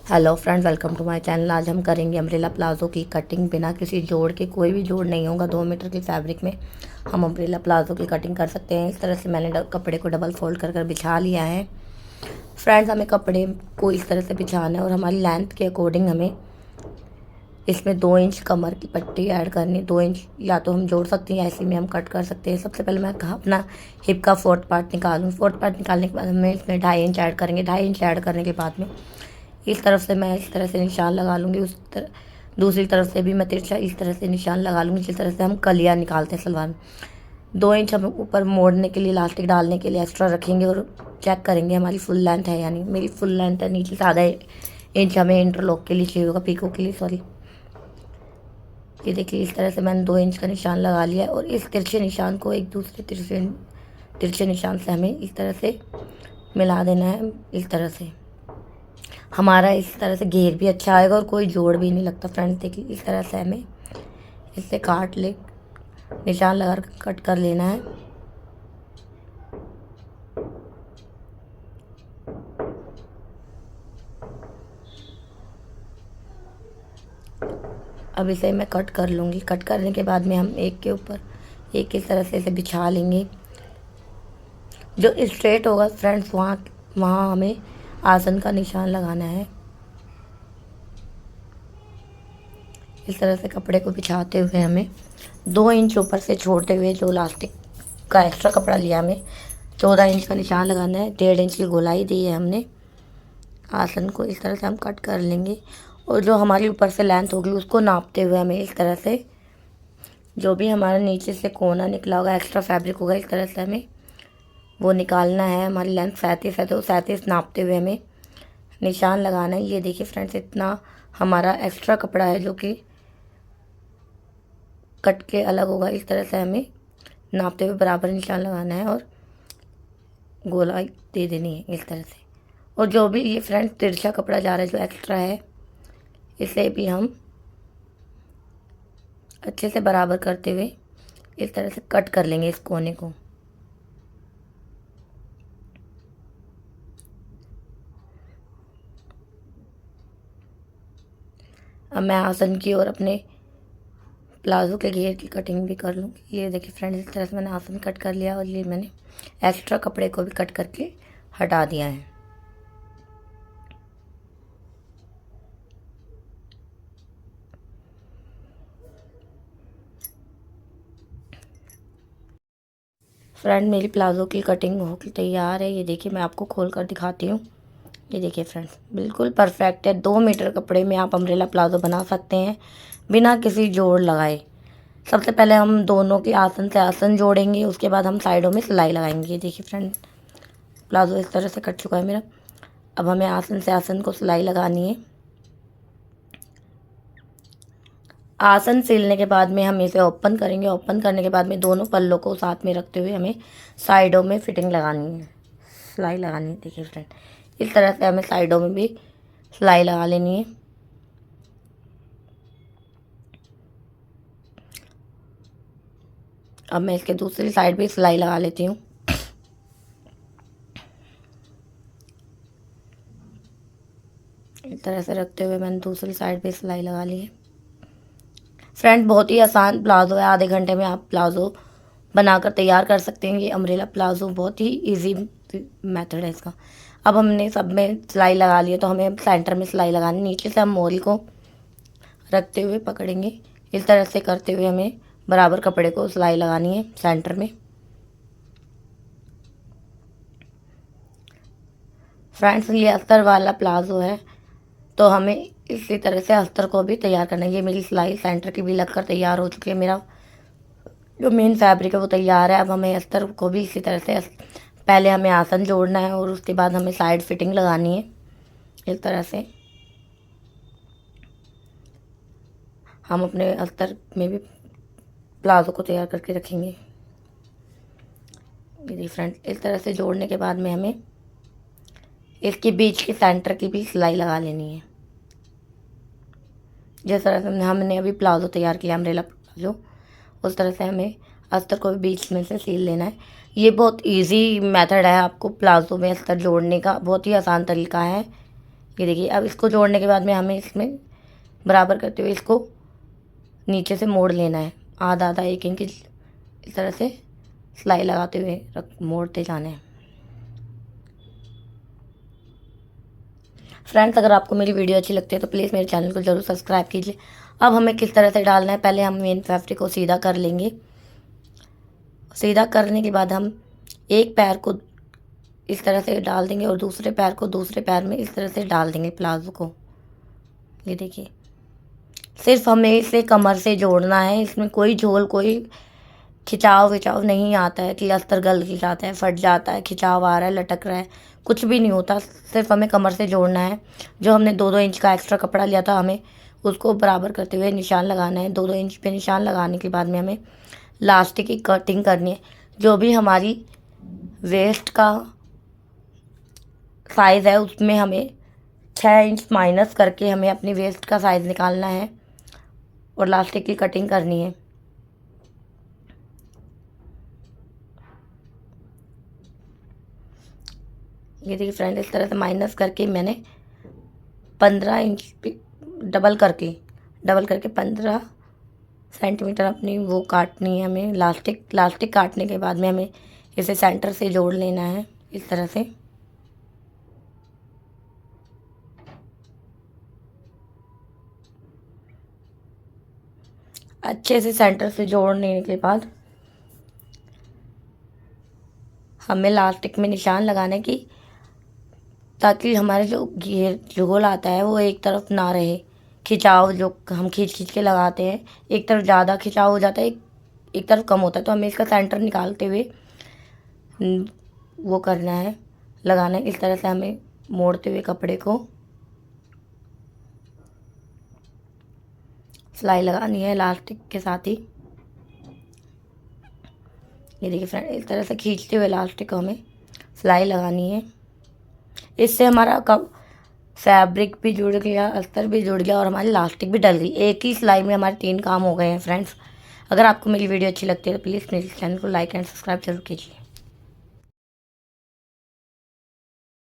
Hello friends, welcome to my channel. आज हम करेंगे अम्ब्रेला प्लाज़ो की कटिंग बिना किसी जोड़ के। कोई भी जोड़ नहीं होगा। 2 मीटर के फैब्रिक में हम अम्ब्रेला प्लाज़ो की कटिंग कर सकते हैं। इस तरह से मैंने कपड़े को डबल फोल्ड कर बिछा लिया है। फ्रेंड्स, हमें कपड़े को इस तरह से बिछाना है और हमारी लेंथ के अकॉर्डिंग हमें इसमें 2 इंच कमर की पट्टी ऐड करनी। 2 इंच या तो हम जोड़ सकते हैं, ऐसे में हम कट कर सकते हैं। सबसे पहले मैं अपना हिप का फोर्थ पार्ट निकालूँ। फोर्थ पार्ट निकालने के बाद हमें इसमें 2.5 इंच ऐड करेंगे। 2.5 इंच ऐड करने के बाद में इस तरफ से मैं इस तरह से निशान लगा लूँगी। दूसरी तरफ से भी मैं तिरछा इस तरह से निशान लगा लूँगी, जिस तरह से हम कलियाँ निकालते हैं सलवार में। 2 इंच हम ऊपर मोड़ने के लिए, इलास्टिक डालने के लिए एक्स्ट्रा रखेंगे और चेक करेंगे हमारी फुल लेंथ है, यानी मेरी फुल लेंथ है। नीचे से ½ इंच हमें इंटरलॉक के लिए चाहिए होगा, पीको के लिए, सॉरी। ये देखिए, इस तरह से मैंने 2 इंच का निशान लगा लिया है और इस तिरछे निशान को एक दूसरे तिरछे निशान से हमें इस तरह से मिला देना है। इस तरह से हमारा इस तरह से घेर भी अच्छा आएगा और कोई जोड़ भी नहीं लगता। फ्रेंड्स देखिए, इस तरह से हमें इससे निशान लगा कट कर लेना है। अब इसे मैं कट कर लूँगी। कट करने के बाद में हम एक के ऊपर एक इस तरह से इसे बिछा लेंगे। जो स्ट्रेट होगा फ्रेंड्स, वहाँ हमें आसन का निशान लगाना है। इस तरह से कपड़े को बिछाते हुए हमें 2 इंच ऊपर से छोड़ते हुए जो इलास्टिक का एक्स्ट्रा कपड़ा लिया, हमें 14 इंच का निशान लगाना है। 1.5 इंच की गोलाई दी है हमने। आसन को इस तरह से हम कट कर लेंगे और जो हमारी ऊपर से लेंथ होगी उसको नापते हुए हमें इस तरह से, जो भी हमारा नीचे से कोना निकला होगा, एक्स्ट्रा फैब्रिक होगा, इस तरह से हमें वो निकालना है। हमारी लेंथ 37 है तो 37 नापते हुए हमें निशान लगाना है। ये देखिए फ्रेंड्स, इतना हमारा एक्स्ट्रा कपड़ा है जो कि कट के अलग होगा। इस तरह से हमें नापते हुए बराबर निशान लगाना है और गोलाई दे देनी है इस तरह से। और जो भी ये फ्रेंड्स तिरछा कपड़ा जा रहा है, जो एक्स्ट्रा है, इसे भी हम अच्छे से बराबर करते हुए इस तरह से कट कर लेंगे इस कोने को। अब मैं आसन की और अपने प्लाजो के घेर की कटिंग भी कर लूँगी। ये देखिए फ्रेंड्स, इस तरह से मैंने आसन कट कर लिया और ये मैंने एक्स्ट्रा कपड़े को भी कट करके हटा दिया है। फ्रेंड, मेरी प्लाज़ो की कटिंग हो के तैयार है। ये देखिए, मैं आपको खोल कर दिखाती हूँ। ये देखिए फ्रेंड्स, बिल्कुल परफेक्ट है। 2 मीटर कपड़े में आप अम्ब्रेला प्लाज़ो बना सकते हैं बिना किसी जोड़ लगाए। सबसे पहले हम दोनों के आसन से आसन जोड़ेंगे, उसके बाद हम साइडों में सिलाई लगाएंगे। ये देखिए फ्रेंड, प्लाज़ो इस तरह से कट चुका है मेरा। अब हमें आसन से आसन को सिलाई लगानी है। आसन सिलने के बाद में हम इसे ओपन करेंगे। ओपन करने के बाद में दोनों पल्लों को साथ में रखते हुए हमें साइडों में फिटिंग लगानी है, सिलाई लगानी है। देखिए फ्रेंड, इस तरह से हमें साइडों में भी सिलाई लगा लेनी है। अब मैं इसके दूसरी साइड भी सिलाई लगा लेती हूँ। इस तरह से रखते हुए मैंने दूसरी साइड पे सिलाई लगा ली है। फ्रेंड, बहुत ही आसान प्लाज़ो है। आधे घंटे में आप प्लाज़ो बनाकर तैयार कर सकते हैं। ये अम्ब्रेला प्लाज़ो बहुत ही इजी मेथड है इसका। अब हमने सब में सिलाई लगा ली है तो हमें सेंटर में सिलाई लगानी। नीचे से हम मोरी को रखते हुए पकड़ेंगे। इस तरह से करते हुए हमें बराबर कपड़े को सिलाई लगानी है सेंटर में। फ्रेंड्स, ये अस्तर वाला प्लाज़ो है तो हमें इसी तरह से अस्तर को भी तैयार करना है। ये मेरी सिलाई सेंटर की भी लगकर तैयार हो चुकी है। मेरा जो मेन फैब्रिक है वो तैयार है। अब हमें अस्तर को भी इसी तरह से पहले हमें आसन जोड़ना है और उसके बाद हमें साइड फिटिंग लगानी है। इस तरह से हम अपने अस्तर में भी प्लाज़ो को तैयार करके रखेंगे। ये फ्रेंड, इस तरह से जोड़ने के बाद में हमें इसके बीच के सेंटर की भी सिलाई लगा लेनी है। जिस तरह से हमने अभी प्लाज़ो तैयार किया, अम्ब्रेला प्लाज़ो, उस तरह से हमें अस्तर को भी बीच में से सील लेना है। ये बहुत इजी मेथड है आपको प्लाज़ो में अस्तर जोड़ने का, बहुत ही आसान तरीका है। ये देखिए, अब इसको जोड़ने के बाद में हमें इसमें बराबर करते हुए इसको नीचे से मोड़ लेना है, आधा आधा 1 इंच इस तरह से सिलाई लगाते हुए मोड़ते जाना है। फ्रेंड्स, अगर आपको मेरी वीडियो अच्छी लगती है तो प्लीज़ मेरे चैनल को ज़रूर सब्सक्राइब कीजिए। अब हमें किस तरह से डालना है, पहले हम मेन फैब्रिक को सीधा कर लेंगे। सीधा करने के बाद हम एक पैर को इस तरह से डाल देंगे और दूसरे पैर को दूसरे पैर में इस तरह से डाल देंगे प्लाजो को। ये देखिए, सिर्फ हमें इसे कमर से जोड़ना है, इसमें कोई झोल, कोई खिंचाव विचाव नहीं आता है कि अस्तर गल जाता है, फट जाता है, खिंचाव आ रहा है, लटक रहा है, कुछ भी नहीं होता। सिर्फ हमें कमर से जोड़ना है। जो हमने 2-2 इंच का एक्स्ट्रा कपड़ा लिया था, हमें उसको बराबर करते हुए निशान लगाना है। 2-2 इंच पे निशान लगाने के बाद में हमें लास्टिक की कटिंग करनी है। जो भी हमारी वेस्ट का साइज़ है उसमें हमें 6 इंच माइनस करके हमें अपनी वेस्ट का साइज़ निकालना है और लास्टिक की कटिंग करनी है। ये देखिए फ्रेंड, इस तरह से माइनस करके मैंने 15 इंच पे डबल करके 15 सेंटीमीटर अपनी वो काटनी है हमें लास्टिक काटने के बाद में हमें इसे सेंटर से जोड़ लेना है इस तरह से। अच्छे से सेंटर से जोड़ने के बाद हमें लास्टिक में निशान लगाने की, ताकि हमारे जो गोल आता है वो एक तरफ ना रहे। खिंचाव जो हम खींच के लगाते हैं, एक तरफ ज़्यादा खिंचाव हो जाता है, एक तरफ कम होता है, तो हमें इसका सेंटर निकालते हुए वो करना है, लगाना है। इस तरह से हमें मोड़ते हुए कपड़े को सिलाई लगानी है लास्टिक के साथ ही। ये देखिए फ्रेंड, इस तरह से खींचते हुए लास्टिक को हमें सिलाई लगानी है। इससे हमारा फैब्रिक भी जुड़ गया, अस्तर भी जुड़ गया और हमारी लास्टिक भी डल गई। एक ही सिलाई में हमारे 3 काम हो गए हैं फ्रेंड्स। अगर आपको मेरी वीडियो अच्छी लगती है तो प्लीज़ मेरे चैनल को लाइक एंड सब्सक्राइब जरूर कीजिए।